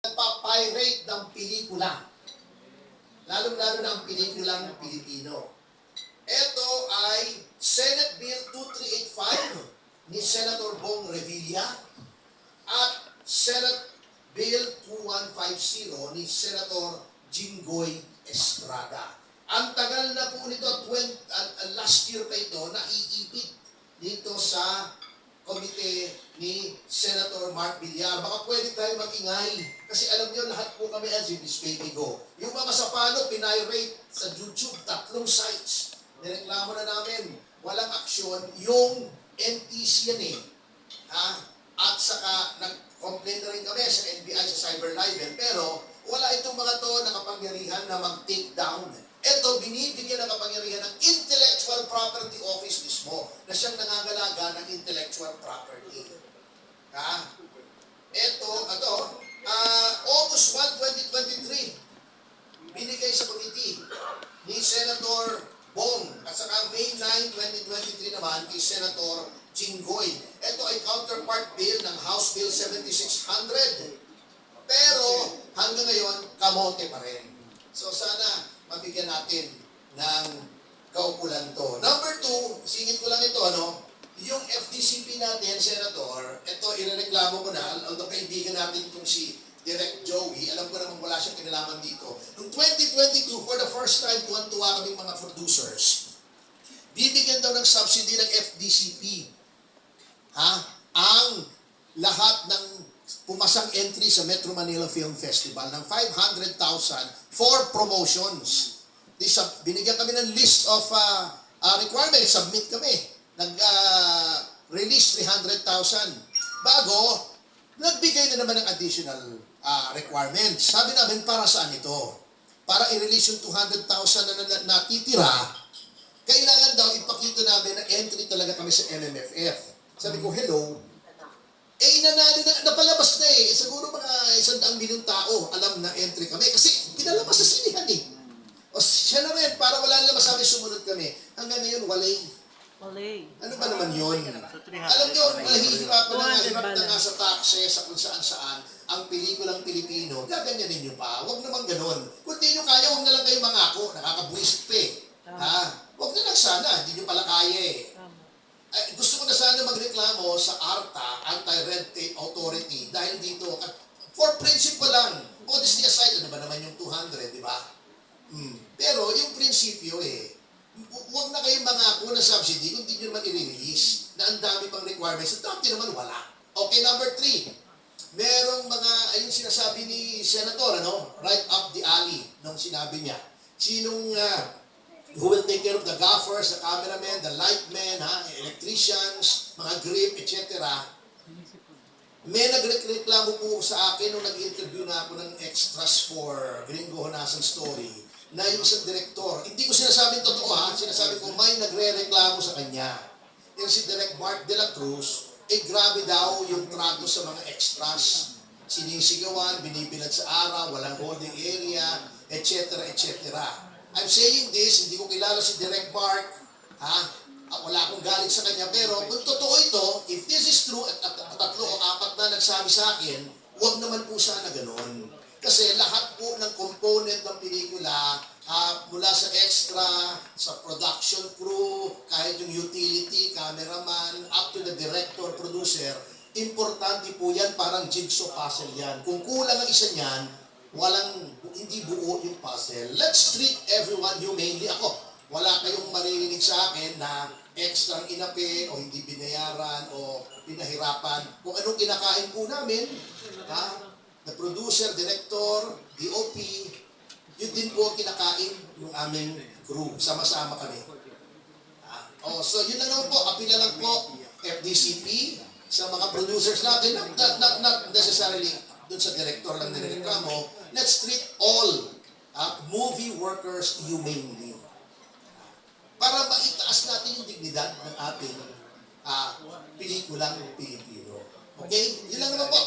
nagpa-pirate ng pelikula. Lalong-lalo na ang pelikulang Pilipino. Ito ay Senate Bill 2385 ni Senator Bong Revilla at Senate Bill 2150 ni Senator Jinggoy Estrada. Ang tagal na po nito, last year pa ito, naiipit dito sa komite ni Senator Mark Villar. Baka pwede tayo mag-ingay. Kasi alam niyo, lahat po kami as in this baby go. Yung mga sapano, pinirate sa YouTube, 3 sites. Nireklamo na namin, walang aksyon. Yung NTC yan eh. Ha? At saka, nag-complain na rin kami sa NBI, sa cyber libel. Pero, wala itong mga to na kapangyarihan na mag-take down. Ito, binibigyan ng kapangyarihan ng Intellectual Property Office mismo na siyang nangangalaga ng intellectual property. Ha? Ito, August 1, 2023, binigay sa committee ni Senator Bong at saka May 9, 2023 naman kay Senator Jinggoy. Ito ay counterpart bill ng House Bill 7600. Pero hanggang ngayon, kamote pa rin. So sana mabigyan natin ng kaukulan to. Number 2, singit ko lang ito, yung FDCP natin, Senator, ito irereklamo ko na, although kaibigan natin itong si Direk Joey, alam ko naman wala siyang kinalaman dito. Noong 2022, for the first time, tuwan-tuwa kaming mga producers, bibigyan daw ng subsidy ng FDCP. Ang lahat ng pumasang entry sa Metro Manila Film Festival ng 500,000 for promotions. Binigyan kami ng list of requirements, submit kami. Nag-release 300,000. Bago, nagbigay na naman ng additional requirements. Sabi namin, para saan ito? Para i-release yung 200,000 na natitira, kailangan daw ipakita namin na entry talaga kami sa MMFF. Sabi ko, hello, nanalo na, napalabas na eh. Siguro mga 100 milyong tao alam na entry kami. Kasi pinalabas sa sinihan eh. O siya na rin, para wala na masabi sumunod kami. Hanggang ngayon, walay. Ano ba naman yun? Alam nyo, hirap na nga sa taxes, sa kung saan-saan, ang pelikulang Pilipino, gaganyanin nyo pa. Huwag naman ganon. Kung di nyo kaya, huwag na lang kayo mangako. Nakakabuisit pa eh. Huwag na lang sana, hindi nyo pala kaya eh. Gusto ko na sana magreklamo sa ARTA, Anti-Red Tape Authority, dahil dito, for principle lang, modesty aside, ano ba naman yung 200, di ba? Pero yung prinsipyo huwag na kayong mangako na subsidy kung di nyo naman i-release, na ang dami pang requirements, at dati naman wala. Okay, number 3, merong mga, ayun sinasabi ni Senator, right up the alley, nung sinabi niya, sinong, who will take care of the gaffers, the cameramen, the lightmen, electricians, mga grip, etc. May nagreklamo po sa akin nung nag-interview na ako ng extras for Gringo Honasan Story na yung isang direktor. Hindi ko sinasabing totoo sinasabi ko may nagre-reklamo sa kanya. Yung si Direk Mark de la Cruz, grabe daw yung trato sa mga extras. Sinisigawan, binibilad sa araw, walang holding area, etc. etc. I'm saying this, hindi ko kilala si Direk Mark, wala akong galing sa kanya, pero kung totoo ito, if this is true, at 3 o 4 na nagsabi sa akin, huwag naman po sana ganon. Kasi lahat po ng component ng pelikula, mula sa extra, sa production crew, kahit yung utility, cameraman, up to the director, producer, importante po yan, parang jigsaw puzzle yan. Kung kulang ang isa niyan, hindi buo yung puzzle. Let's treat everyone humanely. Ako, wala kayong maririnig sa akin na extra inapi o hindi binayaran o pinahirapan. Kung anong kinakain po namin, the producer, director, DOP, yun din po kinakain yung aming crew. Sama-sama kami. So yun lang naman po. Apila lang po, FDCP, sa mga producers natin, not necessarily doon sa director lang nireklamo. Let's treat all movie workers humanely. Para maitaas natin yung dignidad ng ating pelikulang Pilipino. Okay? Yun lang naman po.